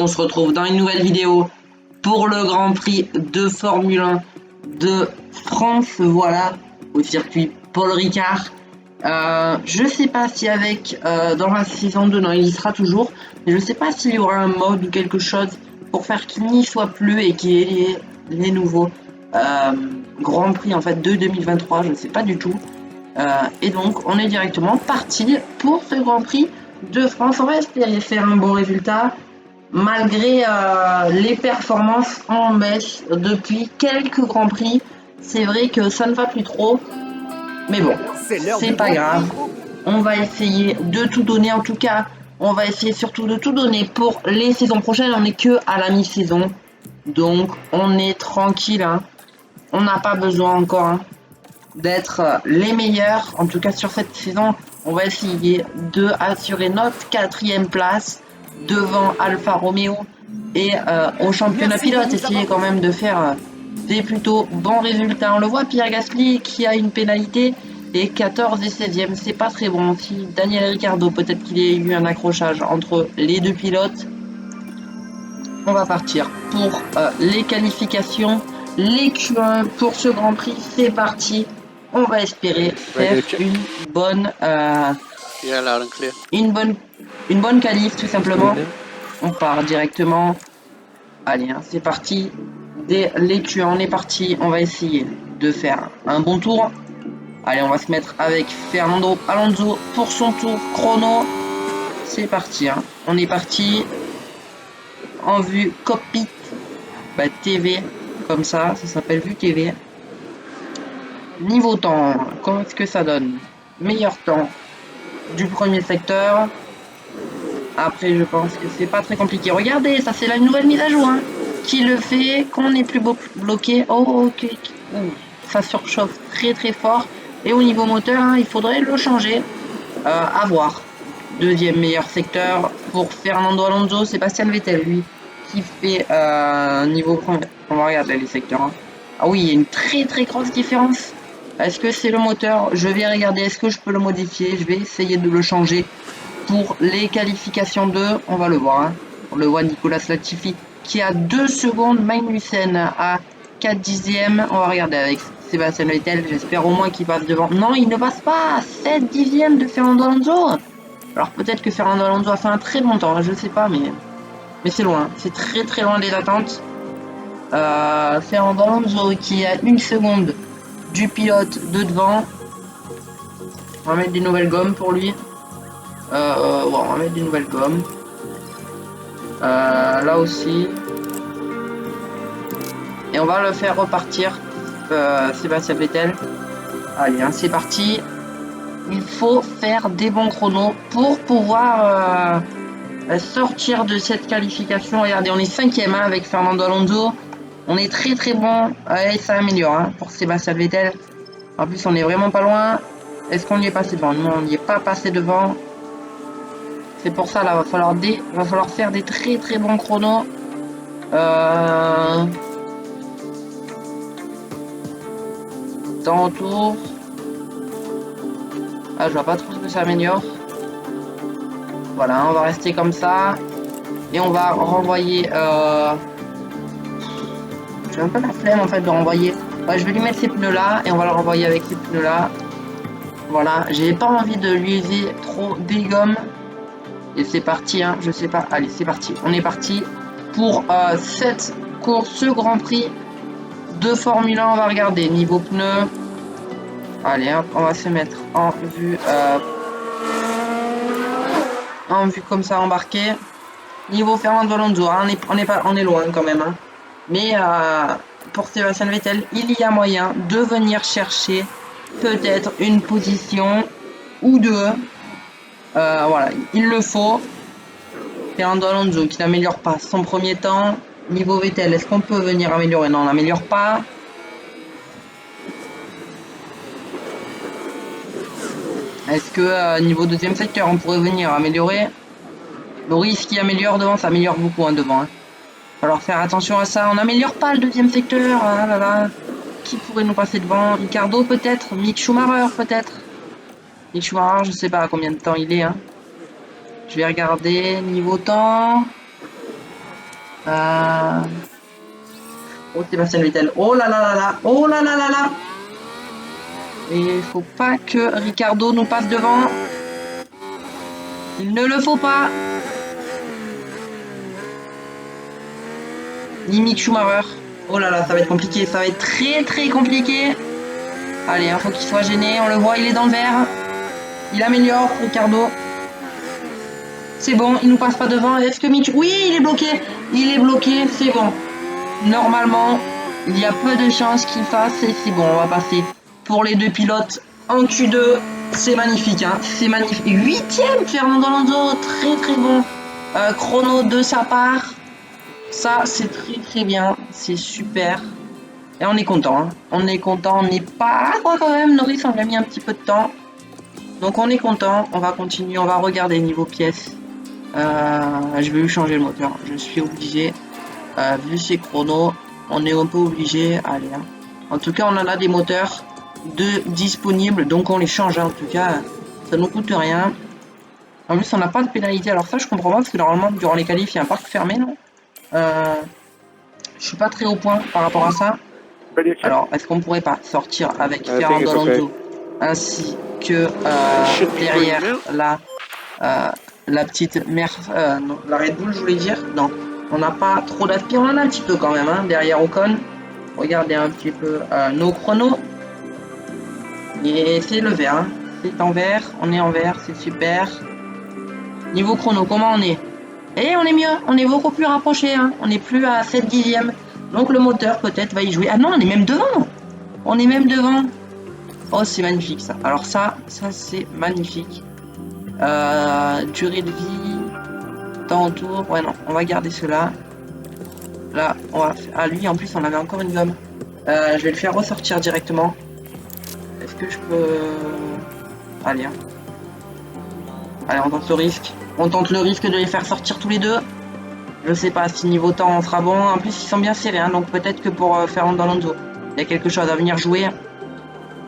on se retrouve dans une nouvelle vidéo pour le Grand Prix de Formule 1 de France, voilà, au circuit Paul Ricard. Je sais pas si avec dans la saison 2, non, il y sera toujours, mais je sais pas s'il y aura un mode ou quelque chose pour faire qu'il n'y soit plus et qu'il y ait les nouveaux Grand Prix en fait de 2023, je ne sais pas du tout. Et donc on est directement parti pour ce Grand Prix de France. On va espérer faire un bon résultat malgré les performances en baisse depuis quelques Grands Prix. C'est vrai que ça ne va plus trop, mais bon, c'est pas grave. On va essayer de tout donner, en tout cas on va essayer surtout de tout donner pour les saisons prochaines. On n'est que à la mi-saison, donc on est tranquille, hein. On n'a pas besoin encore d'être les meilleurs. En tout cas sur cette saison, on va essayer de assurer notre 4e place devant Alfa Romeo et au championnat pilote, essayer quand même de faire des plutôt bons résultats. On le voit, Pierre Gasly qui a une pénalité et 14 et 16e, c'est pas très bon. Si Daniel Ricciardo, peut-être qu'il y a eu un accrochage entre les deux pilotes. On va partir pour les qualifications, les Q1 pour ce Grand Prix, c'est parti. On va espérer faire une bonne qualif tout simplement. On part directement. Allez, hein, c'est parti. Dès les Q1, on est parti. On va essayer de faire un bon tour. Allez, on va se mettre avec Fernando Alonso pour son tour chrono. C'est parti, hein. On est parti en vue cockpit, TV, comme ça s'appelle vue TV. Niveau temps, comment est-ce que ça donne? Meilleur temps du premier secteur. Après, je pense que c'est pas très compliqué. Regardez, ça c'est la nouvelle mise à jour, hein, qui le fait qu'on n'est plus bloqué. Oh, ok. Ça surchauffe très très fort. Et au niveau moteur, hein, il faudrait le changer. À voir. Deuxième meilleur secteur pour Fernando Alonso. Sébastien Vettel, lui, qui fait niveau premier. On va regarder les secteurs. Hein. Ah oui, il y a une très très grosse différence. Est-ce que c'est le moteur? Je vais regarder, est-ce que je peux le modifier? Je vais essayer de le changer pour les qualifications 2. On va le voir. Hein. On le voit, Nicolas Latifi qui a 2 secondes, Magnussen à 4 dixièmes. On va regarder avec Sébastien Vettel. J'espère au moins qu'il passe devant. Non, il ne passe pas. 7 dixièmes de Fernando Alonso. Alors peut-être que Fernando Alonso a fait un très bon temps. Je ne sais pas, mais c'est loin. C'est très très loin des attentes. Fernando Alonso qui a 1 seconde du pilote de devant. On va mettre des nouvelles gommes pour lui. On va mettre des nouvelles gommes. Là aussi. Et on va le faire repartir. Sébastien Vettel. Allez, hein, c'est parti. Il faut faire des bons chronos pour pouvoir sortir de cette qualification. Regardez, on est 5e, hein, avec Fernando Alonso. On est très très bon. Et ça améliore, hein, pour Sébastien Vettel. En plus, on est vraiment pas loin. Est-ce qu'on y est passé devant? Non, on n'y est pas passé devant. C'est pour ça, là, va falloir faire des très très bons chronos. Temps retour. Ah, je vois pas trop ce que ça améliore. Voilà, on va rester comme ça. Et on va renvoyer... J'ai un peu la flemme en fait de renvoyer. Ouais, je vais lui mettre ces pneus là et on va le renvoyer avec ces pneus là. Voilà, j'ai pas envie de lui user trop des gommes. Et c'est parti, hein, je sais pas. Allez, c'est parti. On est parti pour cette course, ce Grand Prix de Formule 1. On va regarder niveau pneus. Allez, hop, on va se mettre en vue comme ça embarqué. Niveau Fernando Alonso, hein, on est loin quand même. Hein. Mais pour Sébastien Vettel, il y a moyen de venir chercher peut-être une position ou deux. Voilà, il le faut. Fernando Alonso qui n'améliore pas son premier temps. Niveau Vettel, est-ce qu'on peut venir améliorer? Non, on n'améliore pas. Est-ce que niveau deuxième secteur, on pourrait venir améliorer? Loris qui améliore devant, ça améliore beaucoup, hein, devant. Hein. Alors faire attention à ça. On n'améliore pas le deuxième secteur. Ah là là. Qui pourrait nous passer devant? Ricciardo peut-être? Mick Schumacher peut-être? Mick Schumacher, je sais pas à combien de temps il est. Hein. Je vais regarder niveau temps. Oh, Sébastien Vettel. Oh là là là là. Oh là là là là. Et il faut pas que Ricardo nous passe devant. Il ne le faut pas. Ni Mick Schumacher. Oh là là, ça va être compliqué. Ça va être très très compliqué. Allez, il faut qu'il soit gêné. On le voit, il est dans le vert. Il améliore, Ricardo. C'est bon, il nous passe pas devant. Est-ce que Mitch... Oui, il est bloqué. Il est bloqué, c'est bon. Normalement, il y a peu de chances qu'il fasse. Et c'est bon, on va passer pour les deux pilotes en Q2. C'est magnifique, hein. C'est magnifique. 8e, Fernando Alonso. Très très bon. Chrono de sa part. Ça, c'est très très bien. C'est super. Et on est content. Hein. On est content. On n'est pas... quand même, Norris, on a mis un petit peu de temps. Donc on est content. On va continuer. On va regarder niveau pièces. Je vais lui changer le moteur. Je suis obligé. Vu ces chronos, on est un peu obligé. Allez. Hein. En tout cas, on en a des moteurs disponibles. Donc on les change. Hein. En tout cas, ça nous coûte rien. En plus, on n'a pas de pénalité. Alors ça, je comprends pas. Parce que normalement, durant les qualifs, il y a un parc fermé. Non je suis pas très au point par rapport à ça. Alors, est-ce qu'on pourrait pas sortir avec Fernando Alonso ainsi que derrière la petite non, la Red Bull, je voulais dire. Non, on n'a pas trop d'aspire, on en a un petit peu quand même, hein, derrière Ocon. Regardez un petit peu nos chronos. Et c'est le vert, hein. C'est en vert, on est en vert, c'est super. Niveau chrono, comment on est? Et on est mieux, on est beaucoup plus rapproché, hein. On n'est plus à 7 dixièmes. Donc le moteur peut-être va y jouer. Ah non, on est même devant. On est même devant. Oh, c'est magnifique ça. Alors ça c'est magnifique. Durée de vie, temps en tour. Ouais non, on va garder cela. Là, on va faire... Ah lui en plus on avait encore une gomme. Je vais le faire ressortir directement. Est-ce que je peux... Allez, hein. Allez, on tente le risque. On tente le risque de les faire sortir tous les deux. Je sais pas si niveau temps on sera bon. En plus ils sont bien serrés, hein, donc peut-être que pour Fernando Alonso, il y a quelque chose à venir jouer.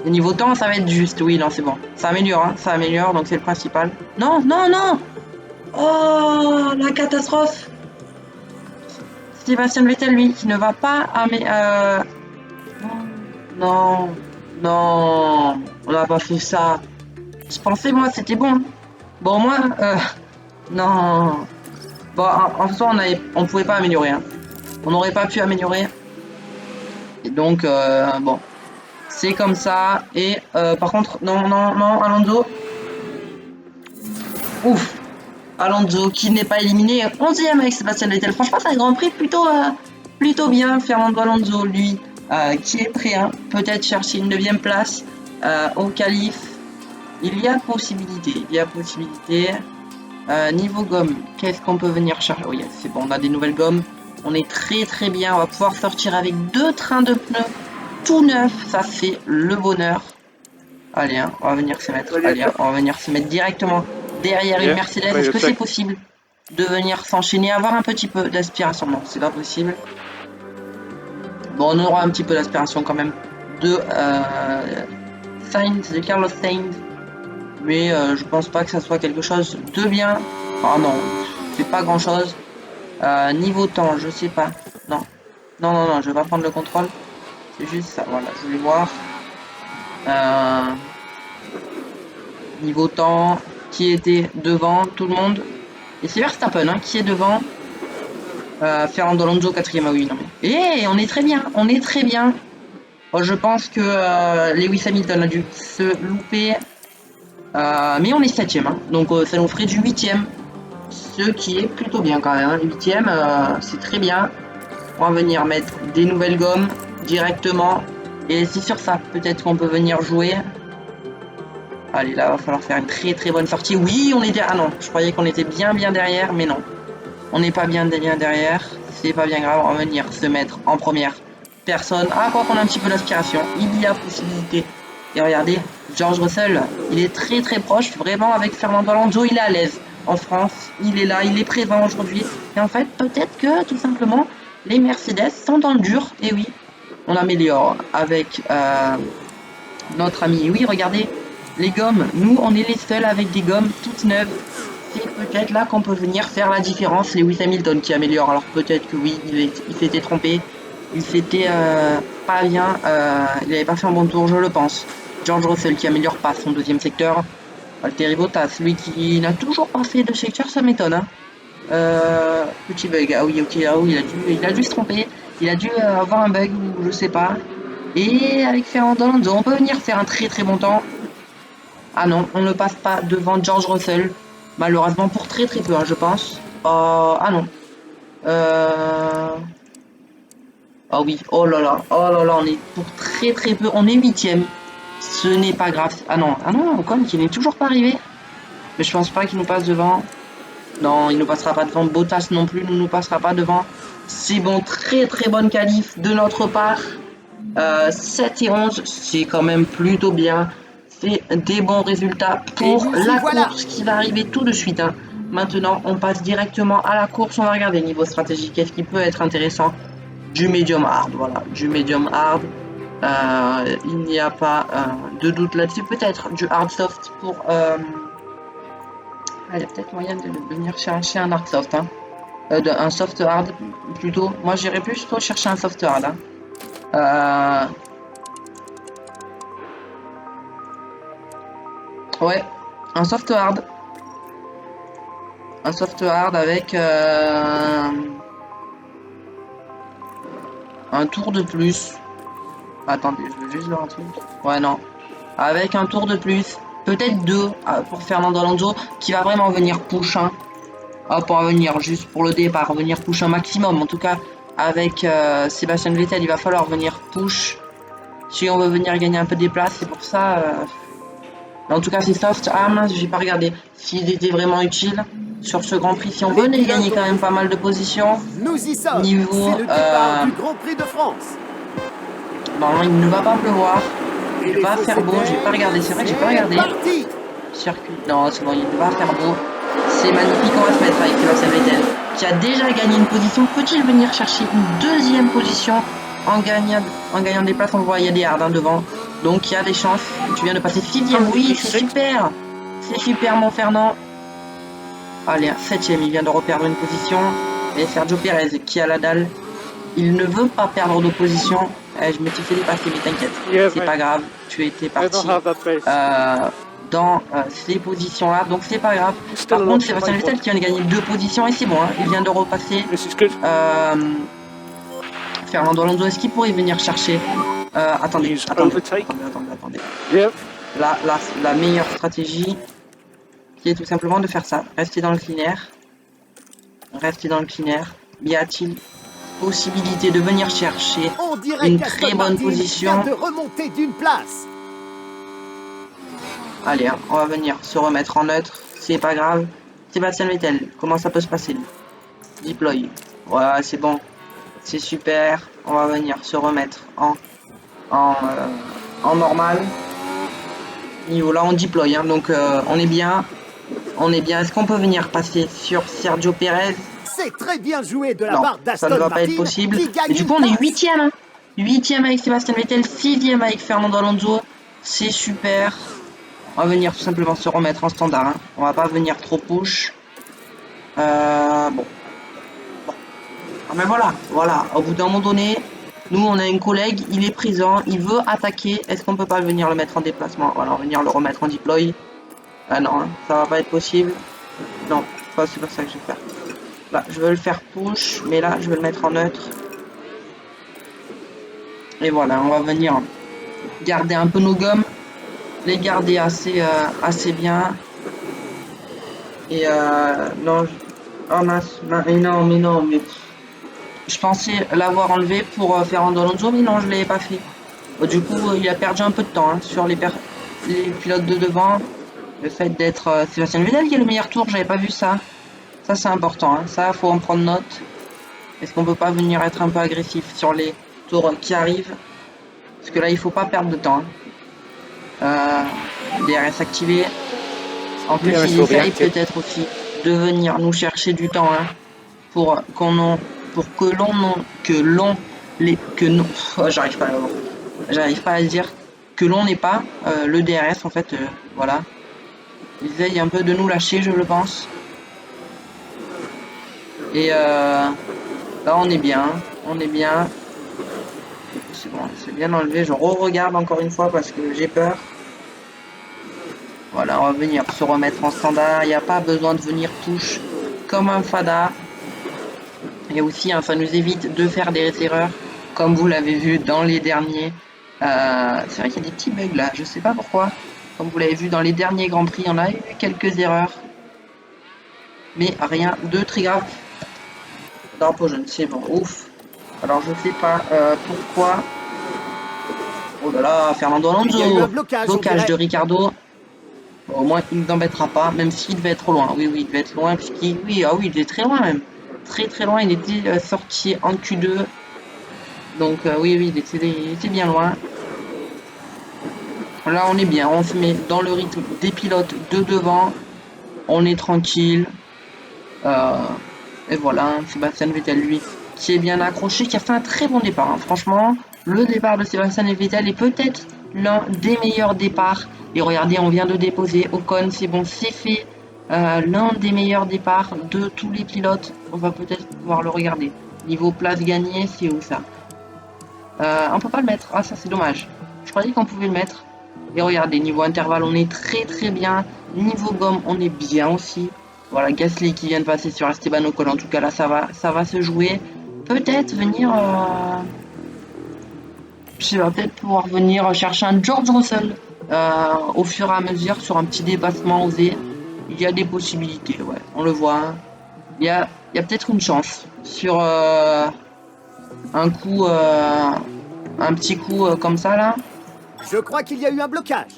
Et niveau temps ça va être juste. Oui, non, c'est bon. Ça améliore, hein, ça améliore, donc c'est le principal. Non, non, non. Oh, la catastrophe. Sébastien Vettel, lui, qui ne va pas... Non, non, on n'a pas fait ça. Je pensais, moi, c'était bon. Bon, moi, non. Bon, en soi, on pouvait pas améliorer. Hein. On n'aurait pas pu améliorer. Et donc, bon, c'est comme ça. Et par contre, non, non, non, Alonso. Ouf. Alonso qui n'est pas éliminé. 11e avec Sébastien Vettel. Franchement, c'est un Grand Prix plutôt bien. Fernando Alonso, lui, qui est prêt. Hein. Peut-être chercher une 9e place au qualif. Il y a possibilité. Il y a possibilité. Niveau gomme, qu'est-ce qu'on peut venir chercher? Oui, c'est bon, on a des nouvelles gommes. On est très très bien. On va pouvoir sortir avec 2 trains de pneus tout neufs. Ça fait le bonheur. Allez, hein, on va venir se mettre. Allez, hein, on va venir se mettre directement derrière une Mercedes. Est-ce que c'est possible de venir s'enchaîner, avoir un petit peu d'aspiration? Non, c'est pas possible. Bon, on aura un petit peu d'aspiration quand même de Sainz, de Carlos Sainz. Mais je pense pas que ça soit quelque chose de bien. Ah non, c'est pas grand chose. Niveau temps, je sais pas. Non, non, non, non, je vais pas prendre le contrôle. C'est juste ça, voilà, je vais voir. Niveau temps, qui était devant tout le monde? Et c'est Verstappen hein, qui est devant. Fernando Alonso 4e, ah oui, non mais. Et on est très bien, on est très bien. Bon, je pense que Lewis Hamilton a dû se louper. Mais on est 7e, hein, donc ça nous ferait du 8e. Ce qui est plutôt bien quand même. Hein. 8e, c'est très bien. On va venir mettre des nouvelles gommes directement. Et c'est sur ça, peut-être qu'on peut venir jouer. Allez, là, va falloir faire une très très bonne sortie. Oui, on est derrière. Ah non, je croyais qu'on était bien derrière, mais non. On n'est pas bien derrière. C'est pas bien grave, on va venir se mettre en première personne. Ah, quoi qu'on a un petit peu d'aspiration. Il y a possibilité. Et regardez, George Russell, il est très très proche, vraiment avec Fernando Alonso, il est à l'aise. En France, il est là, il est présent aujourd'hui. Et en fait, peut-être que tout simplement, les Mercedes sont dans le dur. Et oui, on améliore avec notre ami. Oui, regardez, les gommes, nous on est les seuls avec des gommes toutes neuves. c'est peut-être là qu'on peut venir faire la différence. Lewis Hamilton qui améliore. Alors peut-être que oui, il s'était trompé. Il s'était pas bien. Il n'avait pas fait un bon tour, je le pense. George Russell qui améliore pas son deuxième secteur. Valtteri Bottas, lui qui n'a toujours pas fait de secteur, ça m'étonne. Hein. Petit bug. Ah oui, ok, ah oui, il a dû se tromper. Il a dû avoir un bug ou je sais pas. Et avec Fernando Alonso, on peut venir faire un très très bon temps. Ah non, on ne passe pas devant George Russell. Malheureusement pour très très peu, hein, je pense. Ah non. Ah oui, oh là, on est pour très très peu. On est huitième. Ce n'est pas grave. Ah non, Ocon qui n'est toujours pas arrivé. Mais je pense pas qu'il nous passe devant. Non, il ne passera pas devant. Bottas non plus ne nous passera pas devant. C'est bon, très très bonne qualif de notre part. 7 et 11, c'est quand même plutôt bien. C'est des bons résultats pour la course qui va arriver tout de suite. Hein. Maintenant, on passe directement à la course. On va regarder niveau stratégique. Qu'est-ce qui peut être intéressant? Du medium hard, voilà. Du medium hard. Il n'y a pas de doute là-dessus. Peut-être du hard soft pour... il y a peut-être moyen de venir chercher un hard soft. Hein. Un soft hard plutôt. Moi, j'irais plutôt chercher un soft hard. Hein. Ouais, un soft hard. Un soft hard avec un tour de plus. Attendez, je veux juste voir un truc. Ouais, non. Avec un tour de plus. Peut-être deux pour Fernando Alonso qui va vraiment venir push. Hein. Hop, on va venir juste pour le départ. Venir push un maximum. En tout cas, avec Sébastien Vettel, il va falloir venir push. Si on veut venir gagner un peu des places, c'est pour ça. En tout cas, c'est soft. Ah mince, j'ai pas regardé s'il était vraiment utile sur ce Grand Prix. Si on venait gagner quand même pas mal de positions. Nous y sommes. Niveau du Grand Prix de France. Bon, il ne va pas pleuvoir. Il va faire beau. J'ai pas regardé. C'est vrai que j'ai pas regardé. Circuit. Non, c'est bon. Il va faire beau. C'est magnifique. On va se mettre avec Sébastien Vettel qui a déjà gagné une position. Peut-il venir chercher une deuxième position en gagnant des places? On voit il y a des hards devant. Donc il y a des chances. Tu viens de passer 6ème. Oui, c'est super. C'est super, mon Fernand. Allez, 7ème. Il vient de reperdre une position. Et Sergio Perez qui a la dalle. Il ne veut pas perdre de position. Je me suis fait dépasser, mais t'inquiète. C'est pas grave. Tu étais parti dans ces positions-là. Donc c'est pas grave. Par contre, c'est Sébastien Vettel qui vient de gagner 2 positions. Et c'est bon. Hein. Il vient de repasser. Fernando Alonso, est-ce qu'il pourrait venir chercher attendez. La meilleure stratégie, qui est tout simplement de faire ça. Rester dans le clean air. Y a-t-il possibilité de venir chercher une très bonne position? De remonter d'une place. Allez, hein, on va venir se remettre en neutre. C'est pas grave. Sébastien Vettel, comment ça peut se passer lui? Deploy. Voilà, c'est bon. C'est super. On va venir se remettre en normal. Niveau là, on deploy. Hein, donc, on est bien. Est-ce qu'on peut venir passer sur Sergio Perez? C'est très bien joué de la part d'Aston ça ne va pas être possible. Et du coup, on est 8ème. Hein. 8ème avec Sébastien Vettel. 6ème avec Fernando Alonso. C'est super. On va venir tout simplement se remettre en standard. Hein. On va pas venir trop push. Bon. Mais voilà. Au bout d'un moment donné, nous, on a un collègue. Il est présent. Il veut attaquer. Est-ce qu'on peut pas venir le mettre en déplacement? Voilà, on va venir le remettre en deploy. Ah non, hein, ça va pas être possible. Non, c'est pas ça que je vais faire. Là, je veux le faire push, mais là, je vais le mettre en neutre. Et voilà, on va venir garder un peu nos gommes. Les garder assez bien. Et non, oh mince, mais non, mais je pensais l'avoir enlevé pour Fernando Alonso, mais non, je l'avais pas fait. Du coup, il a perdu un peu de temps hein, sur les pilotes de devant. Le fait d'être Sébastien Vettel qui est le meilleur tour, j'avais pas vu ça. Ça c'est important, hein. Ça faut en prendre note. Est-ce qu'on peut pas venir être un peu agressif sur les tours qui arrivent? Parce que là il faut pas perdre de temps. Hein. DRS activé. En plus il essaye peut-être aussi de venir nous chercher du temps hein, pour j'arrive pas à le dire que l'on n'ait pas le DRS en fait voilà. Ils essayent un peu de nous lâcher, je le pense. Et là, on est bien. On est bien. C'est bon, c'est bien enlevé. Je re-regarde encore une fois parce que j'ai peur. Voilà, on va venir se remettre en standard. Il n'y a pas besoin de venir touche comme un fada. Et aussi, hein, ça nous évite de faire des erreurs, comme vous l'avez vu dans les derniers. C'est vrai qu'il y a des petits bugs là, je sais pas pourquoi. Comme vous l'avez vu dans les derniers Grands Prix, on a eu quelques erreurs. Mais rien de très grave. Drapeau jaune, c'est bon, ouf. Alors je sais pas pourquoi. Oh là là, Fernando Alonso. Il y a eu un blocage de Ricardo. Au moins, il ne nous embêtera pas, même s'il devait être trop loin. Oui, oui, il devait être loin, puisqu'il... Oui, ah oui, il était très loin même. Très très loin, il était sorti en Q2. Donc oui, oui, il était bien loin. Là, on est bien, on se met dans le rythme des pilotes de devant. On est tranquille. Et voilà, Sébastien Vettel, lui, qui est bien accroché, qui a fait un très bon départ. Hein. Franchement, le départ de Sébastien Vettel est peut-être l'un des meilleurs départs. Et regardez, on vient de déposer Ocon, c'est bon, c'est fait. L'un des meilleurs départs de tous les pilotes. On va peut-être pouvoir le regarder. Niveau place gagnée, c'est où ça? On peut pas le mettre. Ah, ça c'est dommage. Je croyais qu'on pouvait le mettre. Et regardez, niveau intervalle, on est très très bien. Niveau gomme, on est bien aussi. Voilà, Gasly qui vient de passer sur Esteban Ocon. En tout cas, là, ça va se jouer. Peut-être venir... je vais peut-être pouvoir venir chercher un George Russell au fur et à mesure sur un petit dépassement osé. Il y a des possibilités, ouais, on le voit. Hein. Il y a peut-être une chance sur un coup, un petit coup comme ça là. Je crois qu'il y a eu un blocage.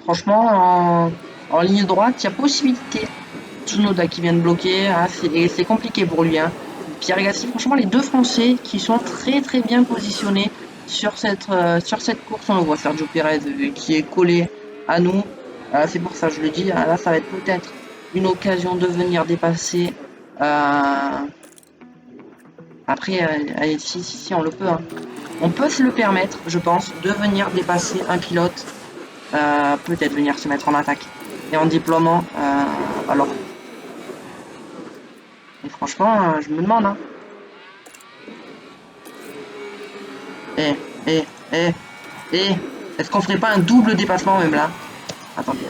Franchement, en ligne droite, il y a possibilité. Tsunoda qui vient de bloquer, hein, c'est compliqué pour lui. Hein. Pierre Gasly, franchement, les deux Français qui sont très très bien positionnés sur cette course. On le voit Sergio Pérez qui est collé à nous. C'est pour ça que je le dis. Là, ça va être peut-être une occasion de venir dépasser. Après, allez, si, on le peut. Hein. On peut se le permettre, je pense, de venir dépasser un pilote. Peut-être venir se mettre en attaque. Et en déploiement, alors. Et franchement, je me demande. Hein. Est-ce qu'on ferait pas un double dépassement même là? Attendez.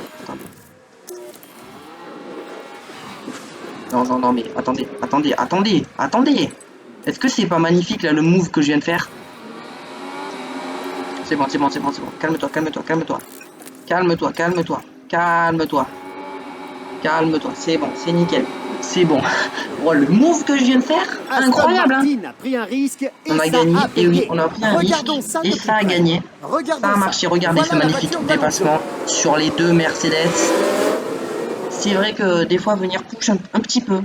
Non, mais attendez. Est-ce que c'est pas magnifique là le move que je viens de faire? C'est bon. Calme-toi. C'est bon, c'est nickel. C'est bon. Oh, le move que je viens de faire, incroyable. Hein. A pris un risque et on a gagné. Et oui, on a pris un risque et ça a gagné. Ça a marché. Regardez ce magnifique dépassement sur les deux Mercedes. C'est vrai que des fois venir push un petit peu,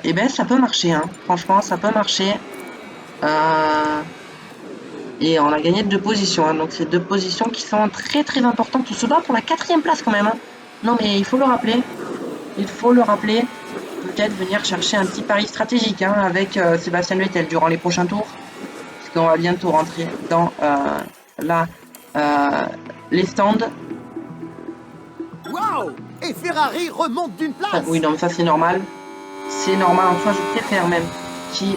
et ben ça peut marcher. Hein. Franchement, ça peut marcher. Et on a gagné 2 positions. Hein. Donc c'est 2 positions qui sont très très importantes. Tout cela pour la 4e place quand même. Hein. Non mais il faut le rappeler. Peut-être venir chercher un petit pari stratégique hein, avec Sébastien Vettel durant les prochains tours. Parce qu'on va bientôt rentrer dans les stands. Waouh! Et Ferrari remonte d'une place. Oui, non mais ça c'est normal. C'est normal. En soi, je préfère même qui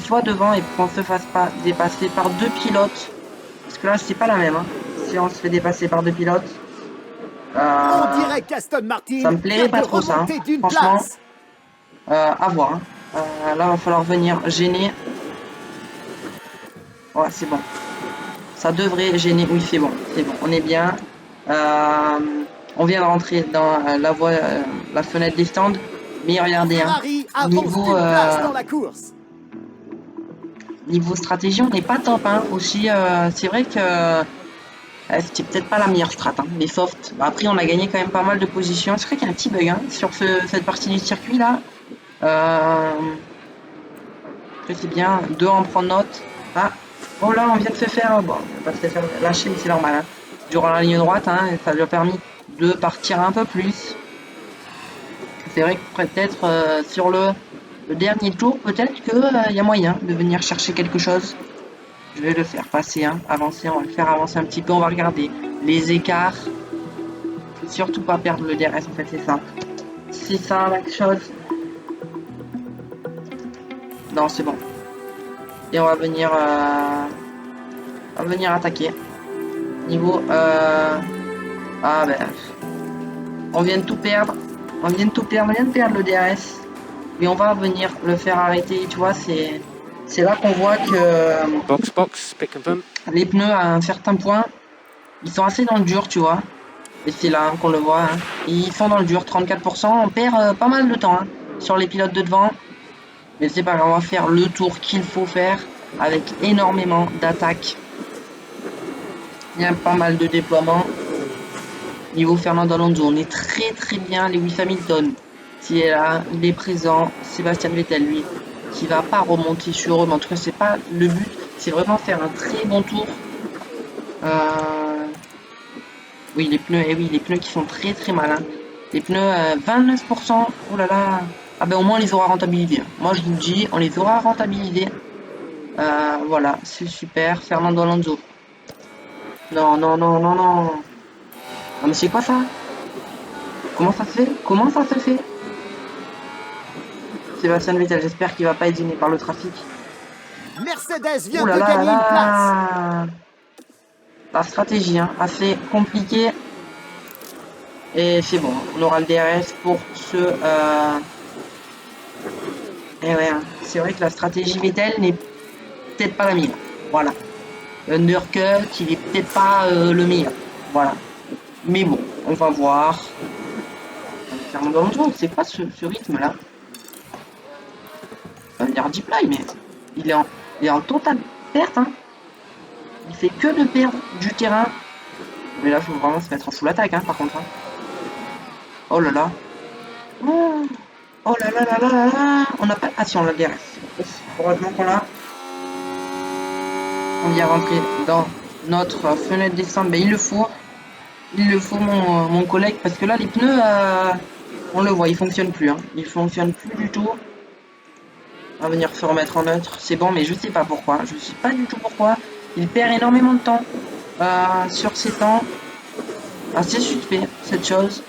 soit devant et qu'on se fasse pas dépasser par 2 pilotes. Parce que là, c'est pas la même. Hein. Si on se fait dépasser par 2 pilotes. On dirait qu'Aston Martin ça me plairait pas trop ça. Hein. Franchement, à voir. Hein. Là, va falloir venir gêner. Ouais, c'est bon. Ça devrait gêner. Oui, c'est bon. On est bien. On vient de rentrer dans la fenêtre des stands. Mais regardez, hein, niveau stratégie, on n'est pas top. Hein. Aussi, c'est vrai que c'était peut-être pas la meilleure strat. Hein, les softs. Après, on a gagné quand même pas mal de positions. C'est vrai qu'il y a un petit bug hein, sur cette partie du circuit là. Après, c'est bien de en prendre note. Ah, oh là, on vient de se faire. Bon, on va pas se faire lâcher, mais c'est normal. Hein. Durant la ligne droite, hein, ça lui a permis de partir un peu plus. C'est vrai que peut-être sur le dernier tour, peut-être qu'il y a moyen de venir chercher quelque chose. Je vais le faire passer, hein, avancer, on va le faire avancer un petit peu, on va regarder les écarts. Surtout pas perdre le DRS en fait, c'est ça. C'est ça la chose. Non, c'est bon. Et on va venir attaquer. Niveau ah ben on vient de tout perdre. On vient de perdre le DRS. Mais on va venir le faire arrêter, tu vois, c'est là qu'on voit que Box, pick and pump. les pneus à un certain point, ils sont assez dans le dur, tu vois. Et c'est là qu'on le voit, hein. Ils sont dans le dur, 34%, on perd pas mal de temps hein, sur les pilotes de devant. Mais c'est pas grave, on va faire le tour qu'il faut faire avec énormément d'attaques. Il y a pas mal de déploiements. Niveau Fernando Alonso, on est très bien. Lewis Hamilton, qui est là, il est présent. Sébastien Vettel, lui, qui va pas remonter sur eux, mais en tout cas, c'est pas le but. C'est vraiment faire un très bon tour. Oui, les pneus, les pneus qui sont très malins. Les pneus 29%. Oh là là. Ah ben au moins on les aura rentabilisés. Moi je vous le dis, on les aura rentabilisés. Voilà, c'est super. Fernando Alonso. Non. Non mais c'est quoi ça? Comment ça se fait? Comment ça se fait? Sébastien Vettel, j'espère qu'il va pas être gêné par le trafic. Mercedes vient Ouh là de là gagner une place. là. La stratégie, hein, assez compliquée. Et c'est bon, on aura le DRS pour ce... Et ouais, hein, c'est vrai que la stratégie Vettel n'est peut-être pas la meilleure. Voilà. Undercut, il est peut-être pas le meilleur. Voilà. Mais bon, on va voir. Fernando Alonso, c'est quoi ce rythme-là? Ça veut dire Deep Line, mais il est en totale perte. Hein. Il fait que de perdre du terrain. Mais là, il faut vraiment se mettre en full attaque, hein, par contre. Hein. Oh là là. Oh là là là là là là. On n'a pas... Ah si, on l'a le DRS. Heureusement qu'on l'a. On vient rentrer dans notre fenêtre descente. Ben, il le faut. Il le faut, mon collègue. Parce que là, les pneus, on le voit, ils fonctionnent plus. Hein. Ils fonctionnent plus du tout. On va venir se remettre en neutre. C'est bon, mais je sais pas pourquoi. Je sais pas du tout pourquoi. Il perd énormément de temps sur ses temps. Assez suspect, cette chose.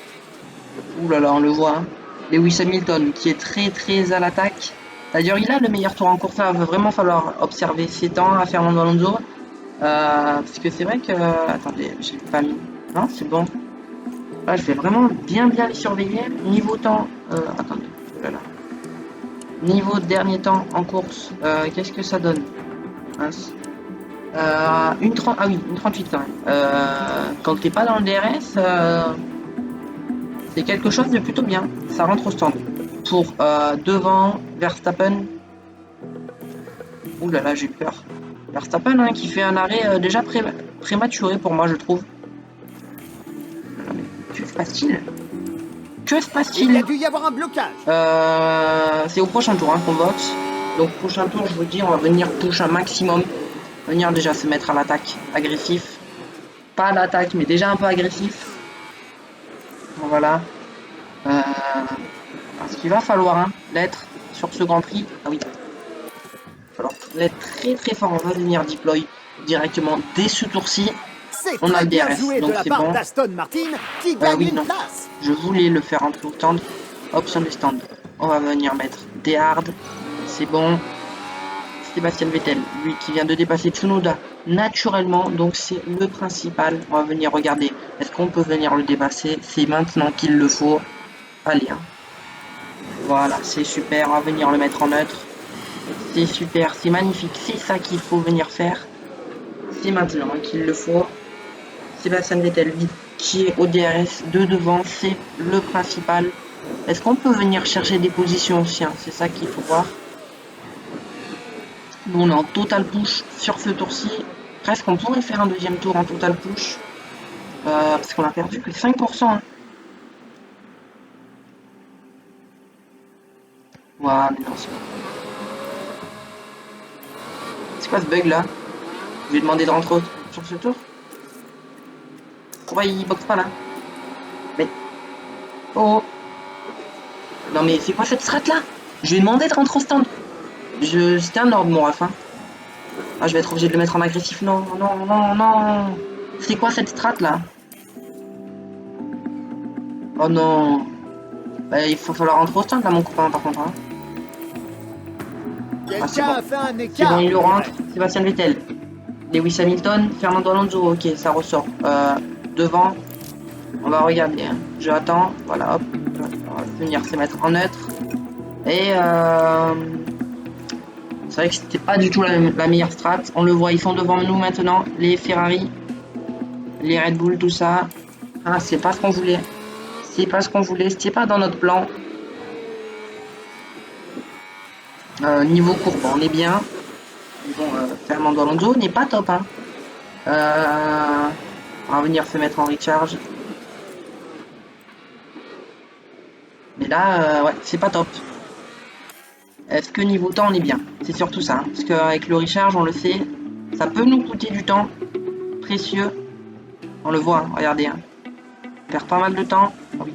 Ouh là là, on le voit. Hein. Lewis Hamilton, qui est très à l'attaque. D'ailleurs, il a le meilleur tour en course. Là, il va vraiment falloir observer ses temps à Fernando Alonso. Parce que c'est vrai que... attendez, je l'ai pas mis. Non, c'est bon. Là, je vais vraiment bien les surveiller. Niveau temps... attendez. Oh là là. Niveau dernier temps en course, qu'est-ce que ça donne? Une 30... Ah oui, une 38 quand même. Quand t'es pas dans le DRS, c'est quelque chose de plutôt bien. Ça rentre au stand. Pour devant Verstappen. Ouh là là, j'ai peur. Verstappen hein, qui fait un arrêt déjà prématuré pour moi, je trouve. Que se passe-t-il? Que se passe-t-il? Il y a dû y avoir un blocage. C'est au prochain tour hein, qu'on boxe. Donc prochain tour, je vous dis, on va venir push un maximum. Venir déjà se mettre à l'attaque agressif. Pas à l'attaque, mais déjà un peu agressif. Voilà. Parce qu'il va falloir hein, l'être sur ce Grand Prix. Ah oui. Il va falloir l'être très fort. On va venir deploy directement dès ce tour-ci. On a le DRS, donc c'est bon. Aston Martin qui gagne oui, une non. place. Je voulais le faire entrer au stand. Option des stands. On va venir mettre des hard. C'est bon. Sébastien Vettel, lui qui vient de dépasser Tsunoda naturellement, donc c'est le principal. On va venir regarder. Est-ce qu'on peut venir le dépasser? C'est maintenant qu'il le faut. Allez. Hein. Voilà, c'est super. On va venir le mettre en neutre. C'est super, c'est magnifique. C'est ça qu'il faut venir faire. C'est maintenant qu'il le faut. Sébastien Vettel, lui, qui est au DRS de devant, c'est le principal. Est-ce qu'on peut venir chercher des positions aussi hein? C'est ça qu'il faut voir. Nous, on est en total push sur ce tour-ci. Presque, on pourrait faire un deuxième tour en total push. Parce qu'on a perdu que 5%. Hein. Voilà, mais non, c'est pas. C'est quoi ce bug là? Je vais demander de rentrer sur ce tour. Pourquoi il boxe pas là? Mais... Oh. Non mais c'est quoi cette strat là? Je vais demander de rentrer au stand. C'était un ordre mon ref hein. Ah je vais être obligé de le mettre en agressif. Non. C'est quoi cette strat là? Oh non. Bah, il faut falloir rentrer au stand là mon copain par contre. Hein. Ah, c'est Quelqu'un bon. a fait un C'est écart. bon, il le on rentre. dirait. Sébastien Vettel. Lewis Hamilton, Fernando Alonso. Ok, ça ressort. Devant, on va regarder. Hein. Je attends. Voilà, hop. On va venir se mettre en neutre. Et c'est vrai que c'était pas du tout la meilleure strat. On le voit, ils sont devant nous maintenant. Les Ferrari, les Red Bull, tout ça. Ah, c'est pas ce qu'on voulait. C'est pas ce qu'on voulait. C'était pas dans notre plan. Niveau courbe, on est bien. Bon, Fernando Alonso n'est pas top. Hein. On va venir se mettre en recharge. Mais là, ouais, c'est pas top. Est-ce que niveau temps, on est bien? C'est surtout ça. Hein. Parce qu'avec le recharge, on le sait, ça peut nous coûter du temps précieux. On le voit, hein, regardez. Hein. On perd pas mal de temps. Oh oui.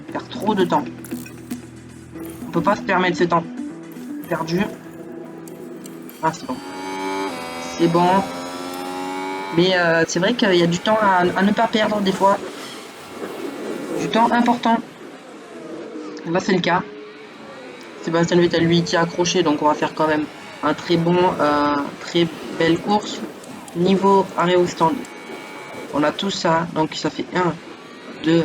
On perd trop de temps. On peut pas se permettre ce temps perdu. Ah, c'est bon. C'est bon. Mais c'est vrai qu'il y a du temps à ne pas perdre des fois. Du temps important. Là, c'est le cas. Sébastien Vettel, lui, qui a accroché. Donc, on va faire quand même un très bon, très belle course. Niveau arrêt au stand. On a tout ça. Donc, ça fait 1, 2,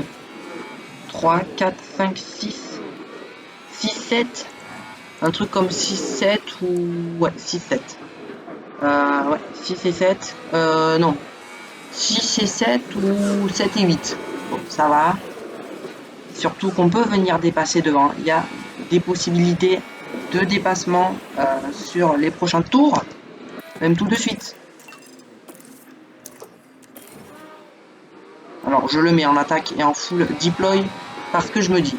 3, 4, 5, 6, 6, 7. Un truc comme 6, 7 ou... Ouais, 6, 7. Ouais, 6 et 7. Non. 6 et 7 ou 7 et 8. Bon, ça va. Surtout qu'on peut venir dépasser devant. Il y a des possibilités de dépassement sur les prochains tours. Même tout de suite. Alors, je le mets en attaque et en full deploy parce que je me dis,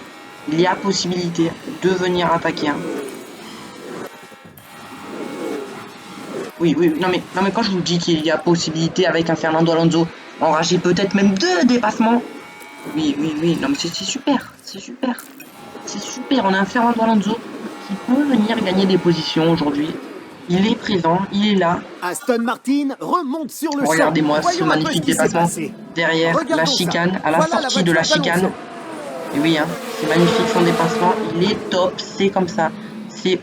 il y a possibilité de venir attaquer. Hein. Oui, non mais quand je vous dis qu'il y a possibilité avec un Fernando Alonso, enrager peut-être même 2 dépassements. Oui, non mais c'est super, c'est super. C'est super, on a un Fernando Alonso qui peut venir gagner des positions aujourd'hui. Il est présent, il est là. Aston Martin remonte sur le champ. Regardez-moi ce Voyons un peu magnifique ce qui s'est dépassement passé. derrière Regardons la ça. chicane, à la Voilà sortie de la voiture chicane. d'Alonso. Et oui, hein, c'est magnifique son dépassement, il est top, c'est comme ça. C'est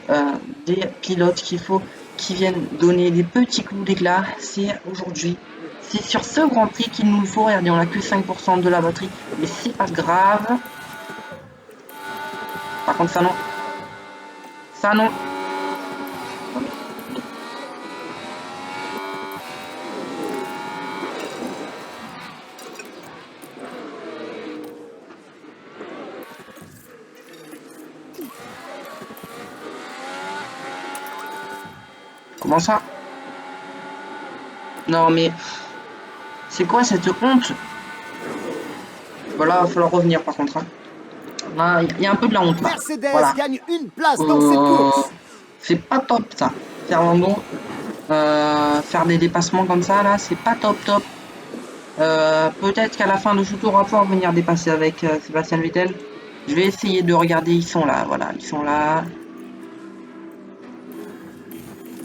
des pilotes qu'il faut qui viennent donner des petits coups d'éclat. C'est aujourd'hui, c'est sur ce Grand Prix qu'il nous le faut. Regardez, on a que 5% de la batterie, mais c'est pas grave. Par contre, ça non. Ça non. Comment ça? Non mais c'est quoi cette honte? Voilà, va falloir revenir par contre. Hein. Là, il y a un peu de la honte là. Mercedes Voilà. gagne une place dans cette course. C'est pas top ça. Fernando, faire des dépassements comme ça là, c'est pas top. Peut-être qu'à la fin de ce tour, on va pouvoir venir dépasser avec Sébastien Vettel. Je vais essayer de regarder, ils sont là, voilà, ils sont là.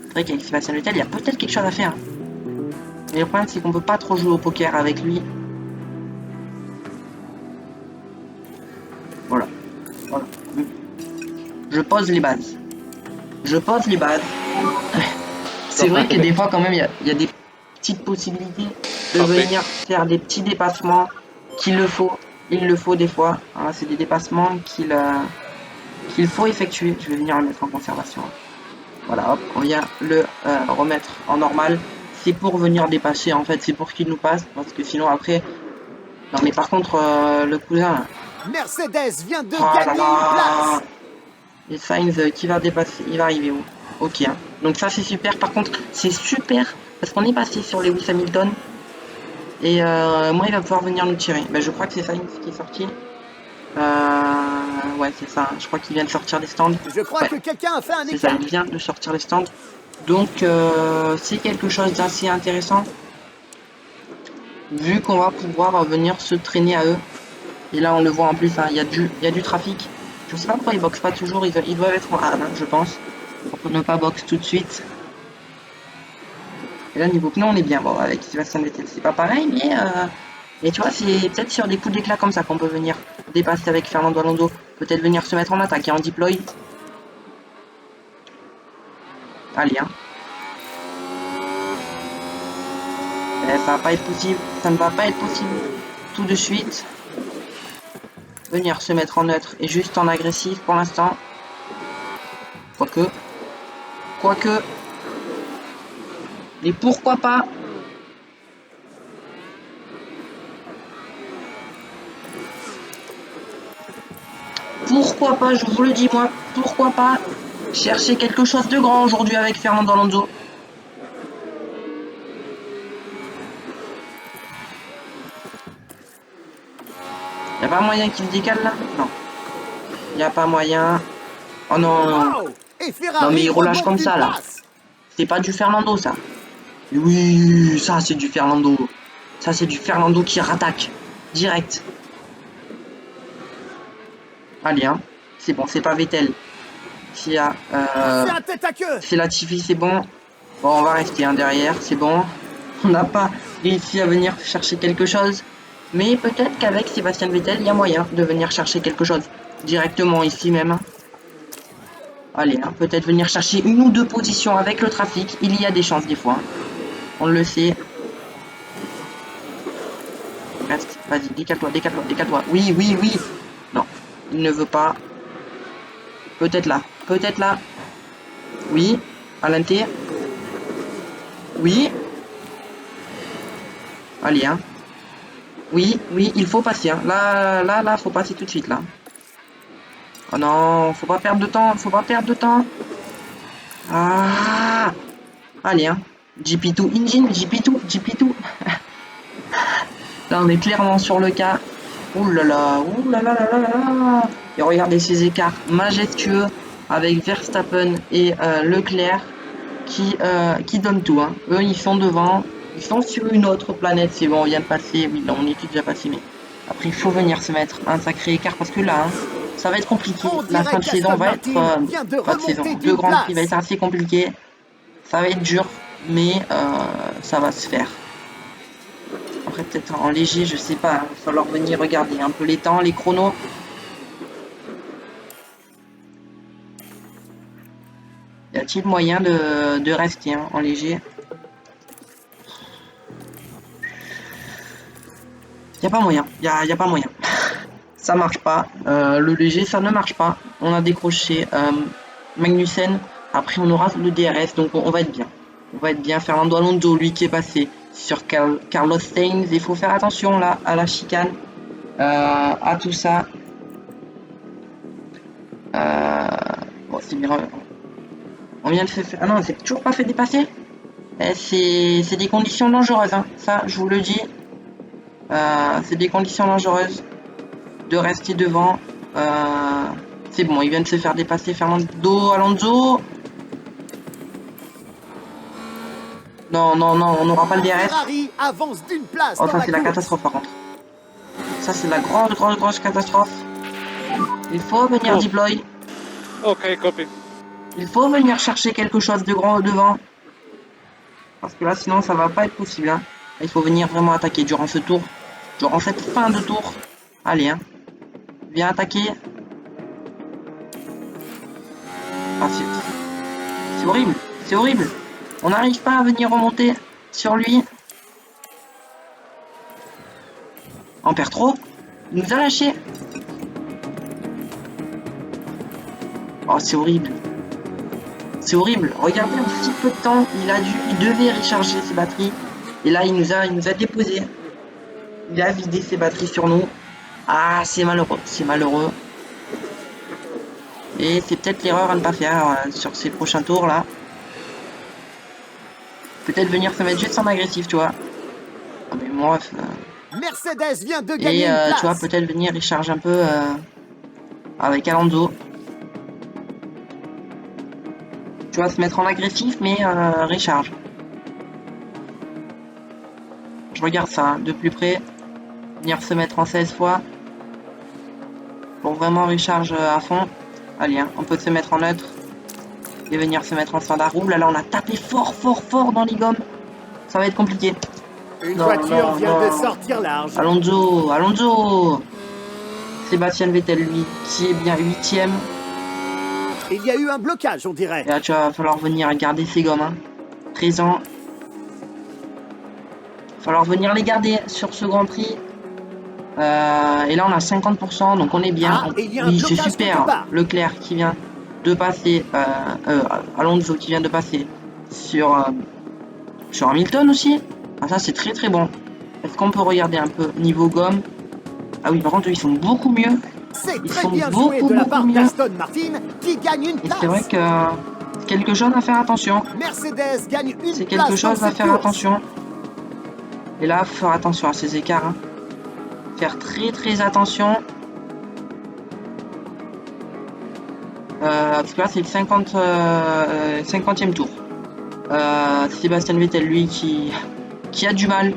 C'est vrai qu'avec Sébastien Vettel, il y a peut-être quelque chose à faire. Mais le problème, c'est qu'on peut pas trop jouer au poker avec lui. Voilà. Je pose les bases. C'est vrai que des fois, quand même, il y a des petites possibilités de venir faire des petits dépassements qu'il le faut. Il le faut des fois. Hein, c'est des dépassements qu'il faut effectuer. Je vais venir le mettre en conservation. Voilà, hop, on vient le remettre en normal. C'est pour venir dépasser, en fait, c'est pour qu'il nous passe. Parce que sinon, après... Non, mais par contre, le cousin... Là... Mercedes vient de Oh gagner une place. Et Sainz qui va dépasser, il va arriver où? Ok, hein. Donc ça c'est super. Par contre, c'est super parce qu'on est passé sur Lewis Hamilton et moi il va pouvoir venir nous tirer. Ben, je crois que c'est Sainz qui est sorti. Ouais, c'est ça. Je crois qu'il vient de sortir des stands. Je crois que quelqu'un a fait un C'est ça, écart. il vient de sortir des stands. Donc c'est quelque chose d'assez intéressant vu qu'on va pouvoir venir se traîner à eux. Et là on le voit en plus, hein, il y a du trafic. Je sais pas pourquoi ils boxent pas toujours, ils doivent être en A, hein, je pense. Pour ne pas box tout de suite. Et là niveau pneu on est bien. Bon avec Sébastien Vettel c'est pas pareil, mais Et tu vois, c'est peut-être sur des coups d'éclat comme ça qu'on peut venir dépasser avec Fernando Alonso. Peut-être venir se mettre en attaque et en deploy. Allez, hein. Ça va pas être possible. Ça ne va pas être possible tout de suite. Venir se mettre en neutre et juste en agressif pour l'instant. Quoique. Et pourquoi pas. Pourquoi pas, je vous le dis moi, pourquoi pas chercher quelque chose de grand aujourd'hui avec Fernando Alonso. Y a pas moyen qu'il se décale là? Non. Y a pas moyen. Oh non. Wow. Et Ferrari Non mais il relâche remonte comme d'une ça là. place. C'est pas du Fernando ça. Mais oui, ça c'est du Fernando. Ça c'est du Fernando qui rattaque. Direct. Allez hein. C'est bon, c'est pas Vettel. S'il y a C'est un tête à queue. c'est Latifi, c'est bon. Bon, on va rester hein, derrière, c'est bon. On n'a pas réussi à venir chercher quelque chose. Mais peut-être qu'avec Sébastien Vettel, il y a moyen de venir chercher quelque chose. Directement ici même. Allez, hein, peut-être venir chercher une ou deux positions avec le trafic. Il y a des chances des fois. On le sait. Reste, vas-y, décale-toi, décale-toi, décale-toi. Oui, oui, oui. Non, il ne veut pas. Peut-être là, peut-être là. Oui, à l'inté. Oui. Allez, hein. Oui, oui, il faut passer. Hein. Là, faut passer tout de suite, là. Oh non, faut pas perdre de temps, faut pas perdre de temps. Ah. Allez, hein. GP2 engine, GP2, GP2. Là, on est clairement sur le cas. Ouh là là, ouh là là là là là. Et regardez ces écarts majestueux avec Verstappen et Leclerc qui donnent tout. Hein. Eux, ils sont devant. Ils sont sur une autre planète. C'est bon, on vient de passer. Oui, non, on était déjà passé, mais après, il faut venir se mettre un sacré écart parce que là, hein, ça va être compliqué. La fin de saison va être. Pas de saison. Le Grand Prix va être assez compliqué. Ça va être dur, mais ça va se faire. Après, peut-être en léger, je sais pas. Il va falloir venir regarder un peu les temps, les chronos. Y a-t-il moyen de rester hein, en léger? Y a pas moyen. Y a pas moyen. Ça marche pas. Le léger, ça ne marche pas. On a décroché Magnussen. Après, on aura le DRS, donc on va être bien. On va être bien. Fernando Alonso, lui qui est passé sur Carlos Sainz. Il faut faire attention là à la chicane, à tout ça. Bon, c'est bien. On vient de faire. Ah non, c'est toujours pas fait dépasser. C'est des conditions dangereuses. Hein. Ça, je vous le dis. C'est des conditions dangereuses de rester devant. C'est bon, il vient de se faire dépasser Fernando Alonso. Non, non, non, on n'aura pas le DRS. Ferrari avance d'une place. Oh, ça c'est la catastrophe par contre. Ça c'est la grosse catastrophe. Il faut venir deploy. Ok, copy. Il faut venir chercher quelque chose de grand devant. Parce que là sinon ça va pas être possible. Hein. Il faut venir vraiment attaquer durant ce tour. Durant cette fin de tour. Allez, hein. Viens attaquer. Ah, c'est horrible. C'est horrible. On n'arrive pas à venir remonter sur lui. On perd trop. Il nous a lâché. Oh, c'est horrible. C'est horrible. Regardez un petit peu de temps. Il devait recharger ses batteries. Et là, il nous a déposé. Il a vidé ses batteries sur nous. Ah, c'est malheureux. C'est malheureux. Et c'est peut-être l'erreur à ne pas faire sur ces prochains tours là. Peut-être venir se mettre juste en agressif, tu vois. Ah, mais moi. Mercedes vient de gagner une place. Tu vois, peut-être venir recharge un peu avec Alonso. Tu vois, se mettre en agressif, mais recharge. Je regarde ça hein, de plus près. Venir se mettre en 16 fois. Pour vraiment recharge à fond. Allez, hein, on peut se mettre en neutre. Et venir se mettre en standard. Ouh là là, on a tapé fort dans les gommes. Ça va être compliqué. Une Non, voiture non, vient de non. sortir large. Alonso, Alonso. Sébastien Vettel, lui, qui est bien 8ème. Il y a eu un blocage, on dirait. Et là, tu vas falloir venir garder ces gommes. Hein. Présent. Il va falloir venir les garder sur ce Grand Prix. Et là, on a 50%, donc on est bien. Ah, il y a un Oui, c'est blocage quelque super. part. Leclerc qui vient de passer. Alonso qui vient de passer sur Hamilton aussi. Ah, ça, c'est très très bon. Est-ce qu'on peut regarder un peu niveau gomme? Ah oui, par contre, ils sont beaucoup mieux. C'est Ils très sont bien joué beaucoup, de la beaucoup part mieux. d'Aston Martin qui gagne une Et c'est vrai place. que c'est quelque chose à faire attention. Mercedes gagne une C'est place quelque chose dans à cette faire course. attention. Et là, faut faire attention à ces écarts. Hein. Faire très très attention. Parce que là, c'est le 50e tour. Sébastien Vettel, lui, qui a du mal.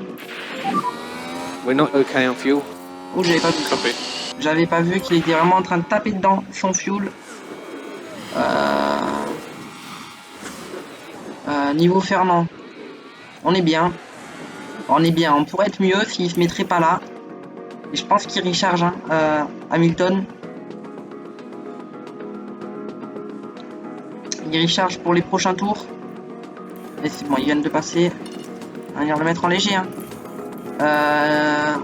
We're not okay on fuel. Oh, j'avais pas vu. Copy. J'avais pas vu qu'il était vraiment en train de taper dedans son fuel. Niveau Fernand, on est bien. On est bien. On pourrait être mieux s'il se mettrait pas là. Et je pense qu'il recharge, hein, Hamilton. Il recharge pour les prochains tours. Et c'est bon, ils viennent de passer. On va venir le mettre en léger. Hein.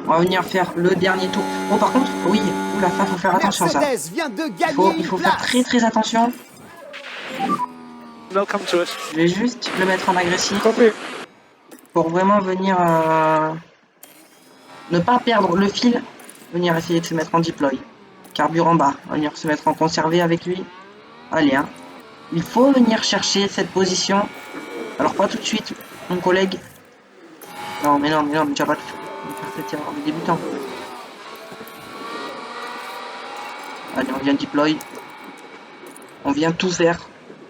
On va venir faire le dernier tour. Oh, par contre, oui, oula, ça, faut faire attention à ça. Mercedes vient de gagner Il faut une faire place. très très attention. They'll come to us. Je vais juste le mettre en agressif Copy. pour vraiment venir ne pas perdre le fil. Venir essayer de se mettre en deploy. Carburant bas. Venir se mettre en conservé avec lui. Allez, hein. Il faut venir chercher cette position. Alors pas tout de suite, mon collègue. Non, mais tu vas pas faire cette erreur de débutant. Allez, on vient deploy. On vient tout faire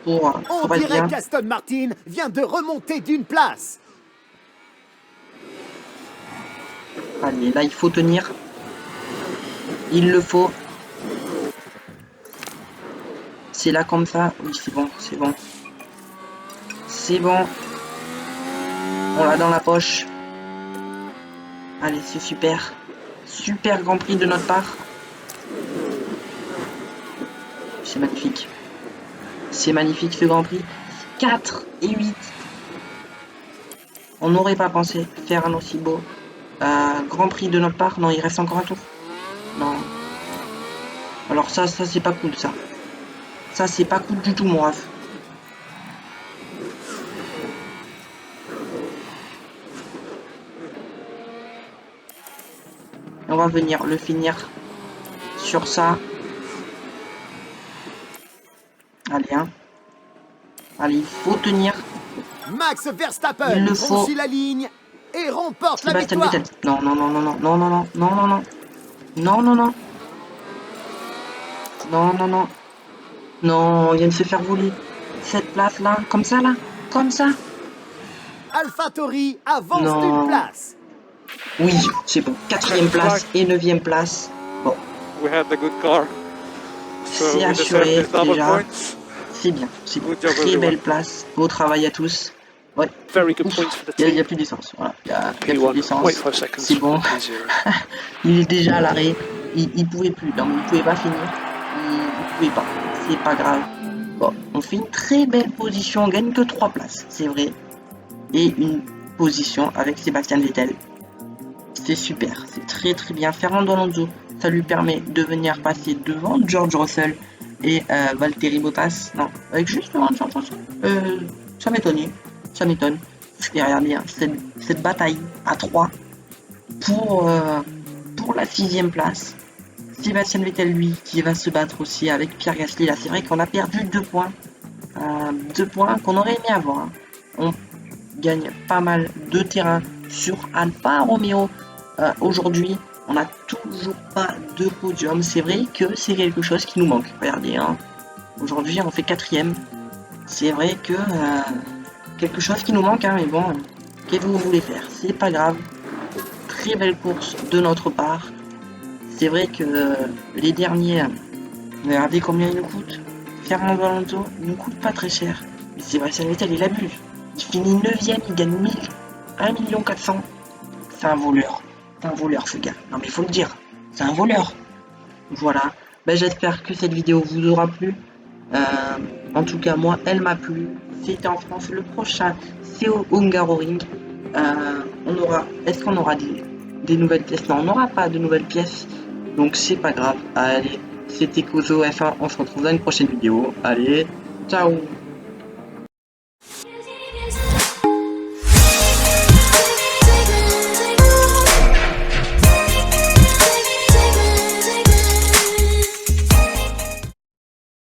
pour On être dirait bien. qu'Aston Martin vient de remonter d'une place. Allez, là il faut tenir. Il le faut. C'est là comme ça. Oui, c'est bon, c'est bon. C'est bon. On l'a dans la poche. Allez, c'est super. Super Grand Prix de notre part. C'est magnifique. C'est magnifique ce Grand Prix. 4 et 8. On n'aurait pas pensé faire un aussi beau Grand Prix de notre part. Non, il reste encore un tour. Non. Alors ça c'est pas cool ça. Ça c'est pas cool du tout mon ref. On va venir le finir sur ça. Allez, hein. Allez, il faut tenir. Max Verstappen Il le faut. franchit la ligne et remporte la Sébastien victoire. Vettel. Non, non, non, non, non, non, non, non, non, non, non. Non, non, non. Non, non, non. Non, il vient de se faire voler. Cette place là, comme ça là, comme ça. AlphaTauri avance Non. d'une place. Oui, c'est bon. 4e place et 9e place. Bon, We had the good car. So c'est we deserve assuré these double déjà. points. C'est bien, c'est bon. Good job, Très everyone. belle place. Beau travail à tous. Ouais. Very good Ouf, points for the il n'y team. a plus d'essence. Voilà. Il y a plus P1. d'essence. Wait 5 seconds. C'est bon. P0. Il est déjà à l'arrêt. Il pouvait plus. Non, mais il pouvait pas finir. Il pouvait pas. C'est pas grave. Bon, on fait une très belle position. On gagne que 3 places, c'est vrai. Et une position avec Sébastien Vettel. C'est super. C'est très très bien. Fernando Alonso, ça lui permet de venir passer devant George Russell et Valtteri Bottas. Non, avec juste devant George Russell. Ça m'étonne. Ça m'étonne. Et regardez, hein, cette bataille à 3 pour la 6e place. Sébastien Vettel, lui, qui va se battre aussi avec Pierre Gasly. Là, c'est vrai qu'on a perdu 2 points. 2 points qu'on aurait aimé avoir. Hein. On gagne pas mal de terrain sur Alfa Romeo. Aujourd'hui, on n'a toujours pas de podium. C'est vrai que c'est quelque chose qui nous manque. Regardez, hein. Aujourd'hui, on fait 4e. C'est vrai que quelque chose qui nous manque, hein, mais bon, qu'est-ce que vous voulez faire? C'est pas grave. Très belle course de notre part. C'est vrai que les derniers, regardez combien ils nous coûtent. Fernando Alonso, il ne coûte pas très cher. Mais c'est vrai, Vettel, il abuse. Il finit 9e, il gagne 1 400 000. C'est un voleur. C'est un voleur, ce gars. Non, mais il faut le dire. C'est un voleur. Voilà. Ben, j'espère que cette vidéo vous aura plu. En tout cas, moi, elle m'a plu. C'était en France. Le prochain, c'est au Hungaroring. Est-ce qu'on aura des nouvelles pièces? Non, on n'aura pas de nouvelles pièces. Donc, c'est pas grave. Allez, c'était Kozo F1. On se retrouve dans une prochaine vidéo. Allez, ciao!